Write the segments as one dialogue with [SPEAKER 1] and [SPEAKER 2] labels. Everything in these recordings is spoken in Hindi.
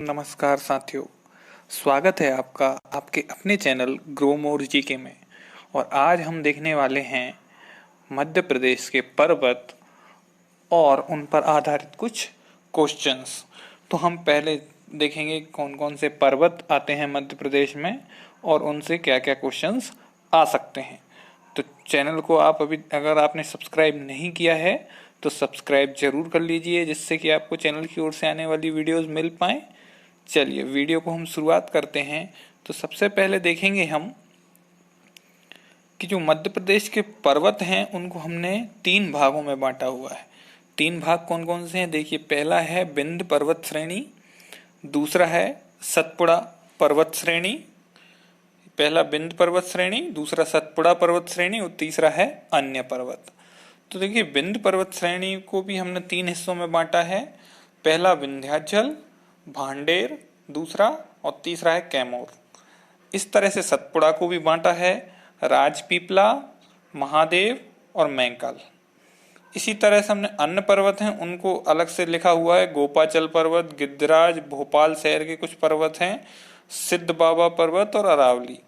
[SPEAKER 1] नमस्कार साथियों, स्वागत है आपका आपके अपने चैनल ग्रो मोर जीके में। और आज हम देखने वाले हैं मध्य प्रदेश के पर्वत और उन पर आधारित कुछ क्वेश्चंस। तो हम पहले देखेंगे कौन कौन से पर्वत आते हैं मध्य प्रदेश में और उनसे क्या क्या क्वेश्चंस आ सकते हैं। तो चैनल को आप अभी अगर आपने सब्सक्राइब नहीं किया है तो सब्सक्राइब जरूर कर लीजिए, जिससे कि आपको चैनल की ओर से आने वाली वीडियोस मिल पाएँ। चलिए वीडियो को हम शुरुआत करते हैं। तो सबसे पहले देखेंगे हम कि जो मध्य प्रदेश के पर्वत हैं उनको हमने 3 भागों में बांटा हुआ है। 3 भाग कौन कौन से हैं देखिए। पहला है विंध्य पर्वत श्रेणी, दूसरा है सतपुड़ा पर्वत श्रेणी, पहला विंध्य पर्वत श्रेणी, दूसरा सतपुड़ा पर्वत श्रेणी और तीसरा है अन्य पर्वत। तो देखिए विंध्य पर्वत श्रेणी को भी हमने 3 हिस्सों में बांटा है। पहला विंध्याचल, भांडेर, दूसरा और तीसरा है कैमूर। इस तरह से सतपुड़ा को भी बांटा है, राजपीपला, महादेव और मैंकाल। इसी तरह से हमने अन्य पर्वत हैं उनको अलग से लिखा हुआ है। गोपाचल पर्वत, गिद्धराज, भोपाल शहर के कुछ पर्वत हैं, सिद्ध बाबा पर्वत और अरावली।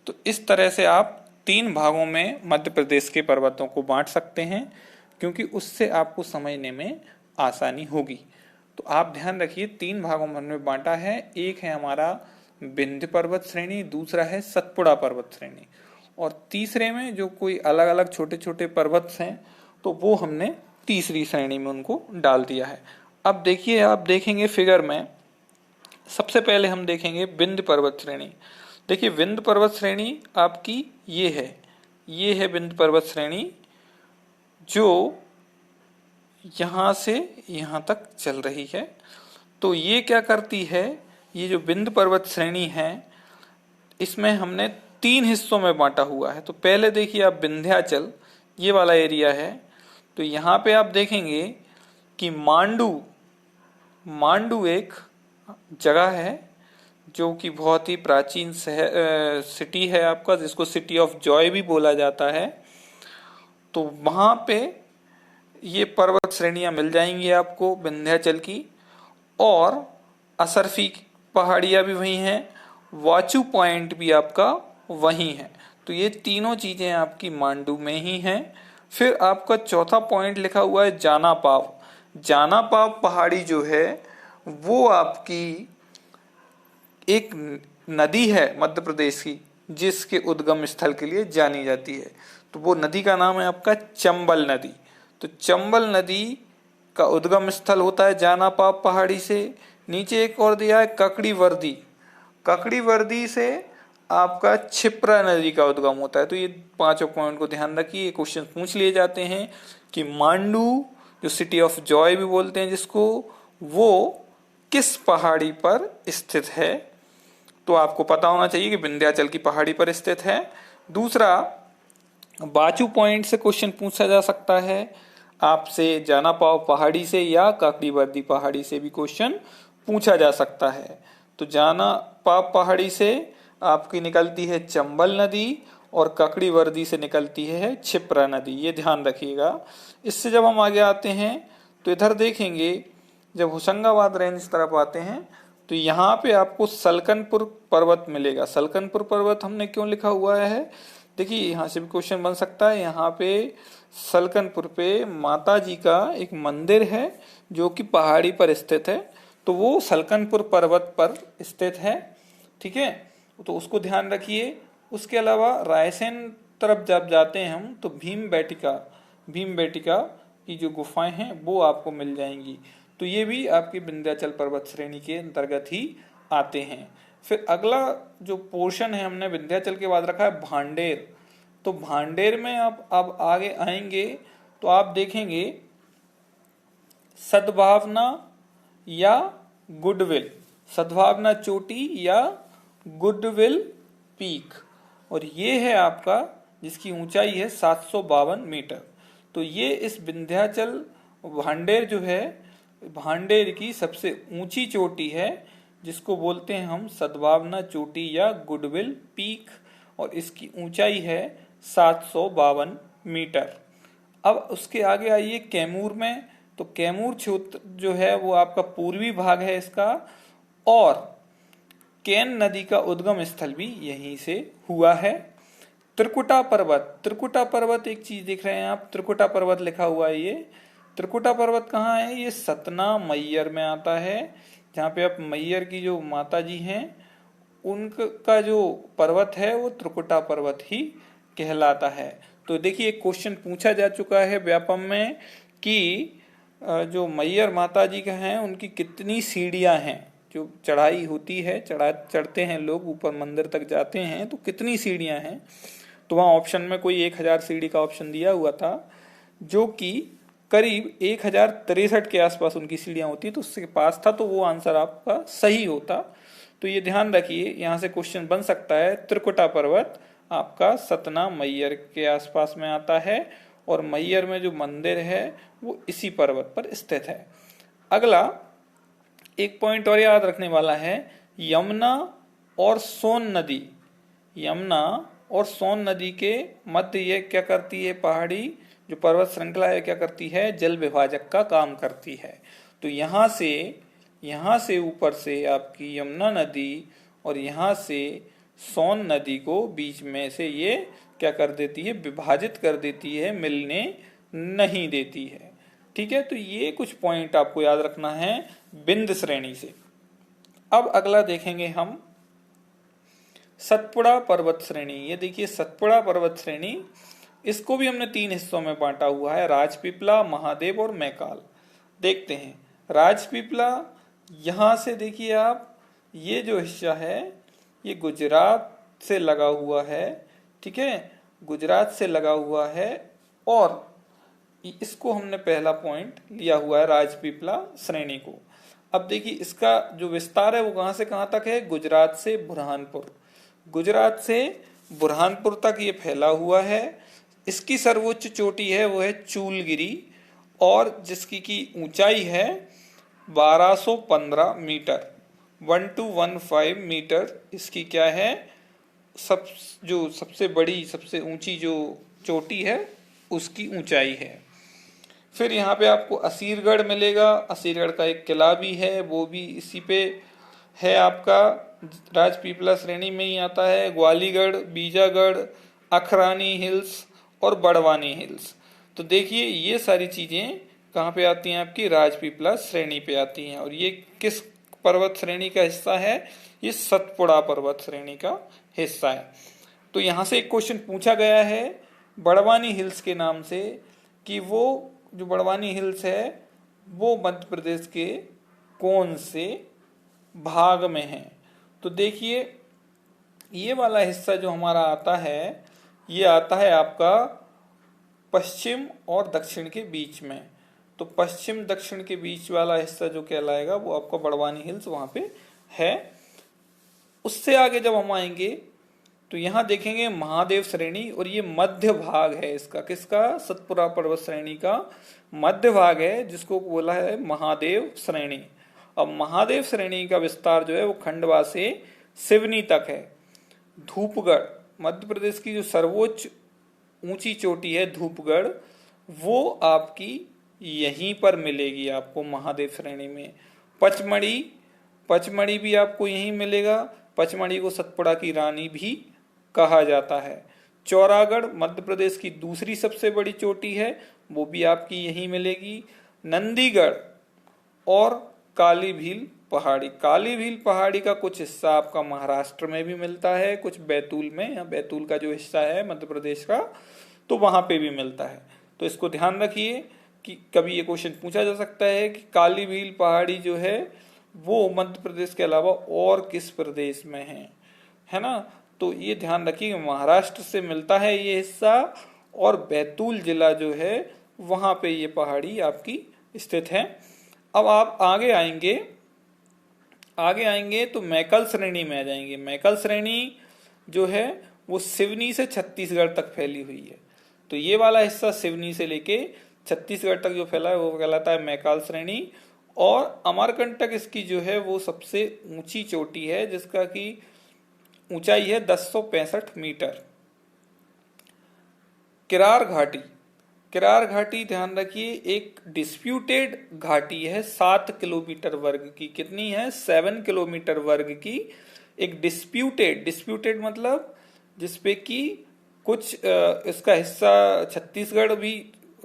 [SPEAKER 1] तो इस तरह से आप 3 भागों में मध्य प्रदेश के पर्वतों को बांट सकते हैं, क्योंकि उससे आपको समझने में आसानी होगी। तो आप ध्यान रखिए 3 भागों में हमने बांटा है। एक है हमारा विंध्य पर्वत श्रेणी, दूसरा है सतपुड़ा पर्वत श्रेणी और तीसरे में जो कोई अलग अलग छोटे छोटे पर्वत हैं तो वो हमने तीसरी श्रेणी में उनको डाल दिया है। अब देखिए, आप देखेंगे फिगर में, सबसे पहले हम देखेंगे विंध्य पर्वत श्रेणी। देखिए विंध्य पर्वत श्रेणी आपकी ये है विंध्य पर्वत श्रेणी, जो यहाँ से यहाँ तक चल रही है। तो ये क्या करती है, ये जो विंध्य पर्वत श्रेणी है इसमें हमने 3 हिस्सों में बांटा हुआ है। तो पहले देखिए आप विंध्याचल, ये वाला एरिया है। तो यहाँ पे आप देखेंगे कि मांडू एक जगह है जो कि बहुत ही प्राचीन सिटी है आपका, जिसको सिटी ऑफ जॉय भी बोला जाता है। तो वहाँ पे ये पर्वत श्रेणियां मिल जाएंगी आपको विंध्याचल की, और असरफी पहाड़ियाँ भी वहीं हैं, वाचू पॉइंट भी आपका वहीं है। तो ये तीनों चीजें आपकी मांडू में ही हैं। फिर आपका चौथा पॉइंट लिखा हुआ है जानापाव। जानापाव पहाड़ी जो है वो आपकी एक नदी है मध्य प्रदेश की, जिसके उद्गम स्थल के लिए जानी जाती है। तो वो नदी का नाम है आपका चंबल नदी। तो चंबल नदी का उद्गम स्थल होता है जानापाव पहाड़ी से। नीचे एक और दिया है ककड़ी वर्दी। ककड़ी वर्दी से आपका क्षिप्रा नदी का उद्गम होता है। तो ये 5 पॉइंट को ध्यान रखिए, क्वेश्चन पूछ लिए जाते हैं कि मांडू, जो सिटी ऑफ जॉय भी बोलते हैं जिसको, वो किस पहाड़ी पर स्थित है। तो आपको पता होना चाहिए कि विंध्याचल की पहाड़ी पर स्थित है। दूसरा, बाचू पॉइंट से क्वेश्चन पूछा जा सकता है आपसे, जानापाव पहाड़ी से या काकड़ीवर्दी पहाड़ी से भी क्वेश्चन पूछा जा सकता है। तो जानापाव पहाड़ी से आपकी निकलती है चंबल नदी और काकड़ीवर्दी से निकलती है क्षिप्रा नदी, ये ध्यान रखिएगा। इससे जब हम आगे आते हैं तो इधर देखेंगे, जब होशंगाबाद रेंज तरफ आते हैं तो यहाँ पे आपको सलकनपुर पर्वत मिलेगा। सलकनपुर पर्वत हमने क्यों लिखा हुआ है, देखिए यहाँ से भी क्वेश्चन बन सकता है। यहाँ पे सलकनपुर पे माता जी का एक मंदिर है जो कि पहाड़ी पर स्थित है, तो वो सलकनपुर पर्वत पर स्थित है। ठीक है, तो उसको ध्यान रखिए। उसके अलावा रायसेन तरफ जब जाते हैं हम तो भीम बेटिका की जो गुफाएं हैं वो आपको मिल जाएंगी। तो ये भी आपकी विंध्याचल पर्वत श्रेणी के अंतर्गत ही आते हैं। फिर अगला जो पोर्शन है हमने विंध्याचल के बाद रखा है भांडेर। तो भांडेर में आप अब आगे आएंगे तो आप देखेंगे सद्भावना या गुडविल, सद्भावना चोटी या गुडविल पीक, और ये है आपका जिसकी ऊंचाई है 752 मीटर। तो ये इस विंध्याचल भांडेर जो है, भांडेर की सबसे ऊंची चोटी है, जिसको बोलते हैं हम सद्भावना चोटी या गुडविल पीक, और इसकी ऊंचाई है 752 मीटर। अब उसके आगे आइए कैमूर में। तो कैमूर क्षेत्र जो है वो आपका पूर्वी भाग है इसका, और केन नदी का उद्गम स्थल भी यहीं से हुआ है। त्रिकुटा पर्वत, त्रिकुटा पर्वत एक चीज देख रहे हैं आप, त्रिकुटा पर्वत लिखा हुआ है। ये त्रिकुटा पर्वत कहाँ है? ये सतना मैयर में आता है, जहाँ पे आप मैयर की जो माता जी हैं उनका जो पर्वत है वो त्रिकुटा पर्वत ही कहलाता है। तो देखिए एक क्वेश्चन पूछा जा चुका है व्यापम में कि जो मैयर माता जी का है उनकी कितनी सीढ़ियां हैं, जो चढ़ाई होती है, चढ़ते हैं लोग ऊपर मंदिर तक जाते हैं, तो कितनी सीढ़ियां हैं। तो वहाँ ऑप्शन में कोई 1000 सीढ़ी का ऑप्शन दिया हुआ था, जो कि करीब 1063 के आसपास उनकी सीढ़ियां होती, तो उसके पास था, तो वो आंसर आपका सही होता। तो ये ध्यान रखिए, यहाँ से क्वेश्चन बन सकता है त्रिकुटा पर्वत आपका सतना मैयर के आसपास में आता है, और मैयर में जो मंदिर है वो इसी पर्वत पर स्थित है। अगला एक पॉइंट और याद रखने वाला है, यमुना और सोन नदी, यमुना और सोन नदी के मध्य ये क्या करती है, पहाड़ी जो पर्वत श्रृंखला है क्या करती है, जल विभाजक का काम करती है। तो यहाँ से ऊपर से आपकी यमुना नदी और यहाँ से सोन नदी को बीच में से ये क्या कर देती है, विभाजित कर देती है, मिलने नहीं देती है। ठीक है, तो ये कुछ पॉइंट आपको याद रखना है बिंद श्रेणी से। अब अगला देखेंगे हम सतपुड़ा पर्वत श्रेणी। ये देखिए सतपुड़ा पर्वत श्रेणी, इसको भी हमने 3 हिस्सों में बांटा हुआ है, राजपीपला, महादेव और मैकाल। देखते हैं राजपीपला, यहां से देखिए आप, ये जो हिस्सा है ये गुजरात से लगा हुआ है। ठीक है, गुजरात से लगा हुआ है, और इसको हमने पहला पॉइंट लिया हुआ है राजपीपला श्रेणी को। अब देखिए इसका जो विस्तार है वो कहां से कहां तक है, गुजरात से बुरहानपुर, गुजरात से बुरहानपुर तक ये फैला हुआ है। इसकी सर्वोच्च चोटी है वो है चूलगिरी, और जिसकी की ऊंचाई है 1215 मीटर, 1215 मीटर इसकी क्या है, जो सबसे बड़ी सबसे ऊंची जो चोटी है उसकी ऊंचाई है। फिर यहाँ पे आपको असीरगढ़ मिलेगा, असीरगढ़ का एक किला भी है, वो भी इसी पे है, आपका राजपीपला श्रेणी में ही आता है। ग्वालीगढ़, बीजागढ़, अखरानी हिल्स और बड़वानी हिल्स। तो देखिए ये सारी चीजें कहाँ पे आती हैं, आपकी राजपीपला श्रेणी पे आती हैं। और ये किस पर्वत श्रेणी का हिस्सा है, ये सतपुड़ा पर्वत श्रेणी का हिस्सा है। तो यहाँ से एक क्वेश्चन पूछा गया है बड़वानी हिल्स के नाम से, कि वो जो बड़वानी हिल्स है वो मध्य प्रदेश के कौन से भाग में है। तो देखिए ये वाला हिस्सा जो हमारा आता है, ये आता है आपका पश्चिम और दक्षिण के बीच में। तो पश्चिम दक्षिण के बीच वाला हिस्सा जो कहलाएगा वो आपका बड़वानी हिल्स वहां पे है। उससे आगे जब हम आएंगे तो यहाँ देखेंगे महादेव श्रेणी, और ये मध्य भाग है इसका, किसका, सतपुड़ा पर्वत श्रेणी का मध्य भाग है, जिसको बोला है महादेव श्रेणी। अब महादेव श्रेणी का विस्तार जो है वो खंडवा से सिवनी तक है। धूपगढ़, मध्य प्रदेश की जो सर्वोच्च ऊंची चोटी है धूपगढ़, वो आपकी यहीं पर मिलेगी आपको महादेव श्रेणी में। पचमढ़ी, पचमढ़ी भी आपको यहीं मिलेगा, पचमढ़ी को सतपुड़ा की रानी भी कहा जाता है। चौरागढ़ मध्य प्रदेश की दूसरी सबसे बड़ी चोटी है, वो भी आपकी यहीं मिलेगी। नंदीगढ़ और काली भील पहाड़ी, काली भील पहाड़ी का कुछ हिस्सा आपका महाराष्ट्र में भी मिलता है, कुछ बैतूल में, या बैतूल का जो हिस्सा है मध्य प्रदेश का, तो वहां पे भी मिलता है। तो इसको ध्यान रखिए कि कभी ये क्वेश्चन पूछा जा सकता है कि काली भील पहाड़ी जो है वो मध्य प्रदेश के अलावा और किस प्रदेश में है ना। तो ये ध्यान रखिए महाराष्ट्र से मिलता है ये हिस्सा, और बैतूल जिला जो है वहां पे ये पहाड़ी आपकी स्थित है। अब आप आगे आएंगे तो मैकल श्रेणी में आ जाएंगे। मैकल श्रेणी जो है वो सिवनी से छत्तीसगढ़ तक फैली हुई है। तो ये वाला हिस्सा सिवनी से लेके छत्तीसगढ़ तक जो फैला है वो कहलाता है मैकाल श्रेणी। और अमरकंटक इसकी जो है वो सबसे ऊंची चोटी है, जिसका की ऊंचाई है 1065 मीटर। किरार घाटी, किरार घाटी ध्यान रखिए एक डिस्प्यूटेड घाटी है 7 किलोमीटर वर्ग की। कितनी है? 7 किलोमीटर वर्ग की एक डिस्प्यूटेड मतलब जिसपे कि कुछ इसका हिस्सा छत्तीसगढ़ भी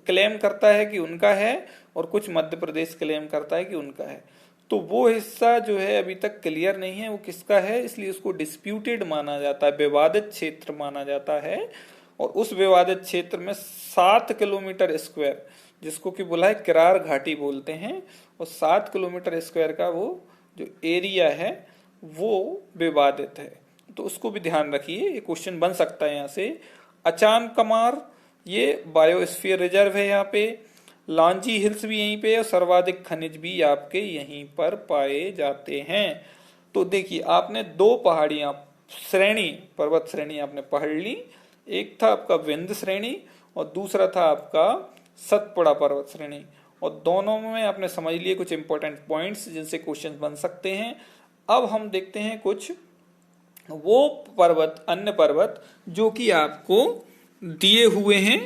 [SPEAKER 1] क्लेम करता है कि उनका है और कुछ मध्य प्रदेश क्लेम करता है कि उनका है। तो वो हिस्सा जो है अभी तक क्लियर नहीं है वो किसका है, इसलिए उसको डिस्प्यूटेड माना जाता है, विवादित क्षेत्र माना जाता है। और उस विवादित क्षेत्र में 7 किलोमीटर स्क्वायर, जिसको कि बोला है किरार घाटी बोलते हैं, और 7 किलोमीटर स्क्वायर का वो जो एरिया है वो विवादित है। तो उसको भी ध्यान रखिए, ये क्वेश्चन बन सकता है यहाँ से। अचान कमार ये बायोस्फीयर रिजर्व है यहाँ पे। लांजी हिल्स भी यहीं पे, और सर्वाधिक खनिज भी आपके यहीं पर पाए जाते हैं। तो देखिए आपने दो पहाड़ियां श्रेणी, पर्वत श्रेणी आपने पढ़ ली। एक था आपका विंध्य श्रेणी और दूसरा था आपका सतपुड़ा पर्वत श्रेणी, और दोनों में आपने समझ लिए कुछ इंपॉर्टेंट पॉइंट्स जिनसे क्वेश्चन बन सकते हैं। अब हम देखते हैं कुछ वो पर्वत, अन्य पर्वत जो कि आपको दिए हुए हैं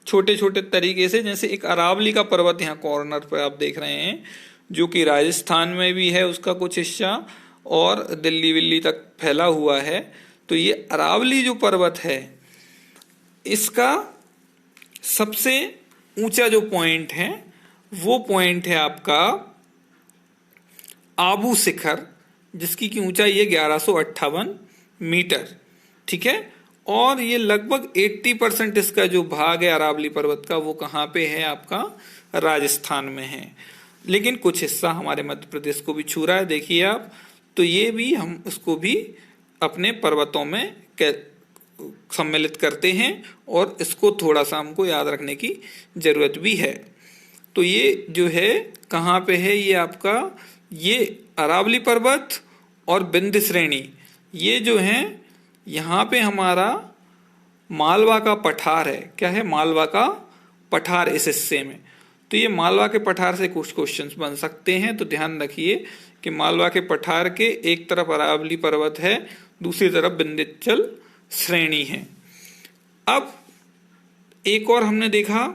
[SPEAKER 1] छोटे छोटे तरीके से। जैसे एक अरावली का पर्वत यहाँ कॉर्नर पर आप देख रहे हैं, जो कि राजस्थान में भी है उसका कुछ हिस्सा, और दिल्ली विल्ली तक फैला हुआ है। तो ये अरावली जो पर्वत है इसका सबसे ऊंचा जो पॉइंट है वो पॉइंट है आपका आबू शिखर, जिसकी की ऊंचाई है 1158 मीटर। ठीक है, और ये लगभग 80% इसका जो भाग है अरावली पर्वत का वो कहाँ पे है? आपका राजस्थान में है, लेकिन कुछ हिस्सा हमारे मध्य प्रदेश को भी छू रहा है, देखिए आप। तो ये भी हम उसको भी अपने पर्वतों में सम्मिलित करते हैं, और इसको थोड़ा सा हमको याद रखने की जरूरत भी है। तो ये जो है कहाँ पे है? ये आपका ये अरावली पर्वत और विंध्य श्रेणी, ये जो है यहाँ पे हमारा मालवा का पठार है। क्या है? मालवा का पठार इस हिस्से में। तो ये मालवा के पठार से कुछ क्वेश्चंस बन सकते हैं, तो ध्यान रखिए कि मालवा के पठार के एक तरफ अरावली पर्वत है, दूसरी तरफ विंध्याचल श्रेणी है। अब एक और हमने देखा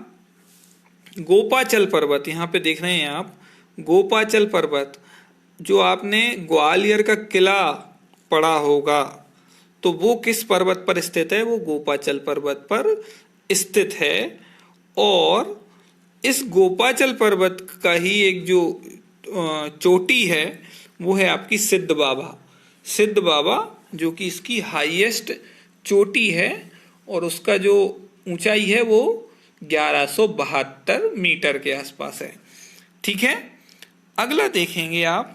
[SPEAKER 1] गोपाचल पर्वत, यहाँ पे देख रहे हैं आप गोपाचल पर्वत, जो आपने ग्वालियर का किला पढ़ा होगा, तो वो किस पर्वत पर स्थित है? वो गोपाचल पर्वत पर स्थित है। और इस गोपाचल पर्वत का ही एक जो चोटी है वो है आपकी सिद्ध बाबा। सिद्ध बाबा जो कि इसकी हाईएस्ट चोटी है, और उसका जो ऊंचाई है वो 1172 मीटर के आसपास है। ठीक है, अगला देखेंगे आप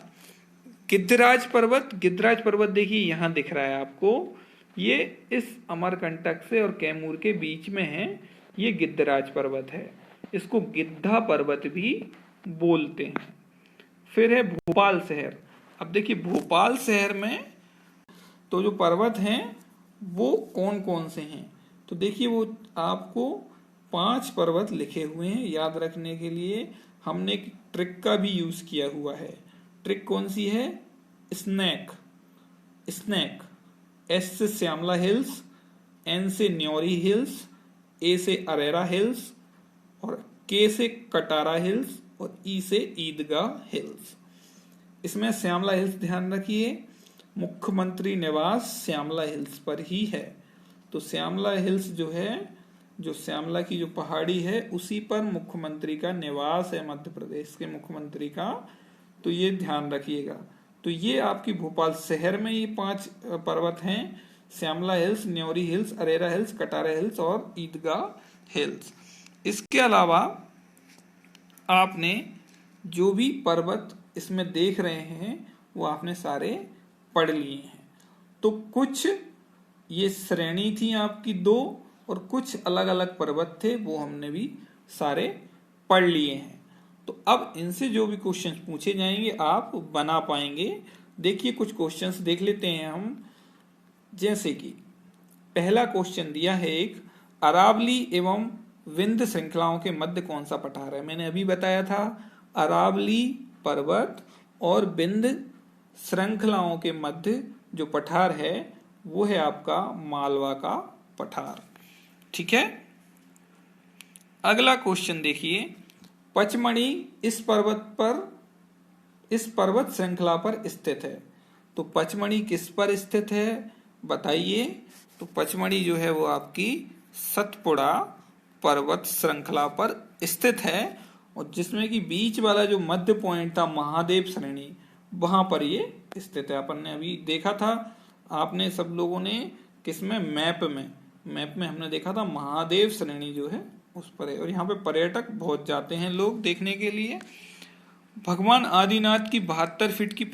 [SPEAKER 1] गिद्धराज पर्वत। गिद्धराज पर्वत देखिए यहाँ दिख रहा है आपको, ये इस अमरकंटक से और कैमूर के बीच में है, ये गिद्धराज पर्वत है। इसको गिद्धा पर्वत भी बोलते हैं। फिर है भोपाल शहर। अब देखिए भोपाल शहर में तो जो पर्वत हैं वो कौन कौन से हैं? तो देखिए वो आपको 5 पर्वत लिखे हुए हैं। याद रखने के लिए हमने एक ट्रिक का भी यूज किया हुआ है। ट्रिक कौन सी है? स्नैक। एस से श्यामला हिल्स, एन से न्योरी हिल्स, ए से अरेरा हिल्स, और के से कटारा हिल्स, और ई से ईदगाह हिल्स। इसमें श्यामला हिल्स ध्यान रखिए, मुख्यमंत्री निवास श्यामला हिल्स पर ही है। तो श्यामला हिल्स जो है, जो श्यामला की जो पहाड़ी है उसी पर मुख्यमंत्री का निवास है, मध्य प्रदेश के मुख्यमंत्री का। तो ये ध्यान रखिएगा। तो ये आपकी भोपाल शहर में ये 5 पर्वत हैं, Shyamla hills, Nyori hills, Arera hills, Katara hills और ईदगाह हिल्स। इसके अलावा आपने जो भी पर्वत इसमें देख रहे हैं वो आपने सारे पढ़ लिए हैं। तो कुछ ये श्रेणी थी आपकी 2, और कुछ अलग अलग पर्वत थे वो हमने भी सारे पढ़ लिए हैं। तो अब इनसे जो भी क्वेश्चंस पूछे जाएंगे आप बना पाएंगे। देखिए कुछ क्वेश्चंस देख लेते हैं हम। जैसे कि पहला क्वेश्चन दिया है एक, अरावली एवं विंध्य श्रृंखलाओं के मध्य कौन सा पठार है? मैंने अभी बताया था अरावली पर्वत और विंध्य श्रृंखलाओं के मध्य जो पठार है वो है आपका मालवा का पठार। ठीक है, अगला क्वेश्चन देखिए, पचमढ़ी इस पर्वत श्रृंखला पर स्थित है। तो पचमढ़ी किस पर स्थित है बताइए। तो पचमढ़ी जो है वो आपकी सतपुड़ा पर्वत श्रृंखला पर स्थित है, और जिसमें कि बीच वाला जो मध्य पॉइंट था महादेव श्रेणी, वहां पर ये स्थित है। अपन ने अभी देखा था, आपने सब लोगों ने किसमें, मैप में हमने देखा था महादेव श्रेणी जो है उस पर है। और यहाँ पे पर्यटक बहुत जाते हैं लोग देखने के लिए। भगवान आदिनाथ की 72 फीट की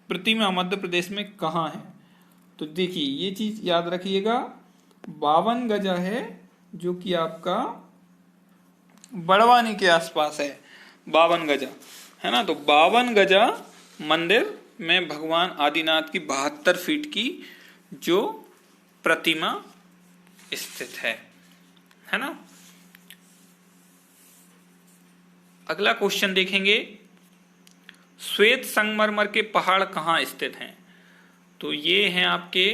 [SPEAKER 1] प्रतिमा मध्य प्रदेश में कहाँ है। तो देखिए ये चीज याद रखिएगा, 52 गजा है, जो कि आपका बड़वानी के आसपास है। 52 गजा है ना। तो 52 गजा मंदिर में भगवान आदिनाथ की 72 फीट की जो प्रतिमा स्थित है ना। अगला क्वेश्चन देखेंगे, श्वेत संगमरमर के पहाड़ कहाँ स्थित हैं। तो ये हैं आपके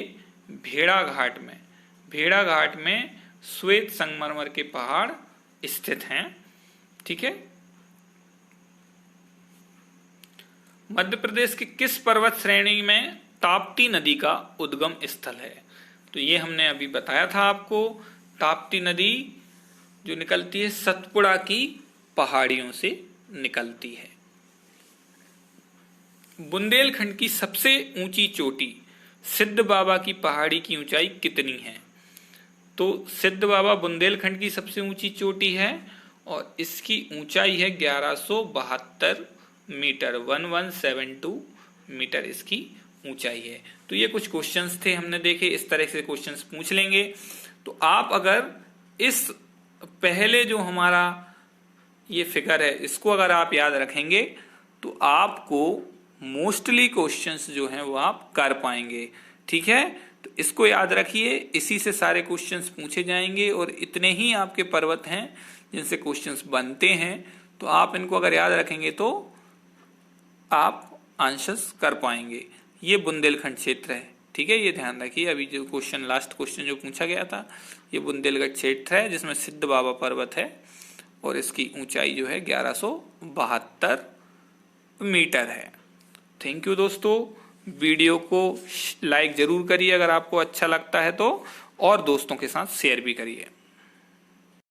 [SPEAKER 1] भेड़ाघाट में। भेड़ाघाट में श्वेत संगमरमर के पहाड़ स्थित हैं। ठीक है। मध्य प्रदेश के किस पर्वत श्रेणी में ताप्ती नदी का उद्गम स्थल है। तो ये हमने अभी बताया था आपको, ताप्ती नदी जो निकलती है सतपुड़ा की पहाड़ियों से निकलती है। बुंदेलखंड की सबसे ऊंची चोटी सिद्ध बाबा की पहाड़ी की ऊंचाई कितनी है। तो सिद्ध बाबा बुंदेलखंड की सबसे ऊंची चोटी है और इसकी ऊंचाई है 1172 मीटर, 1172 मीटर इसकी ऊंचाई है। तो ये कुछ क्वेश्चंस थे हमने देखे, इस तरह से क्वेश्चंस पूछ लेंगे। तो आप अगर इस पहले जो हमारा ये फिगर है इसको अगर आप याद रखेंगे तो आपको मोस्टली क्वेश्चंस जो हैं वो आप कर पाएंगे। ठीक है। तो इसको याद रखिए, इसी से सारे क्वेश्चंस पूछे जाएंगे और इतने ही आपके पर्वत हैं जिनसे क्वेश्चंस बनते हैं। तो आप इनको अगर याद रखेंगे तो आप आंसर्स कर पाएंगे। ये बुंदेलखंड क्षेत्र है। ठीक है, ये ध्यान रखिए। अभी जो क्वेश्चन, लास्ट क्वेश्चन जो पूछा गया था, ये बुंदेलखंड क्षेत्र है जिसमें सिद्ध बाबा पर्वत है और इसकी ऊंचाई जो है 1172 मीटर है। थैंक यू दोस्तों। वीडियो को लाइक जरूर करिए अगर आपको अच्छा लगता है तो, और दोस्तों के साथ शेयर भी करिए।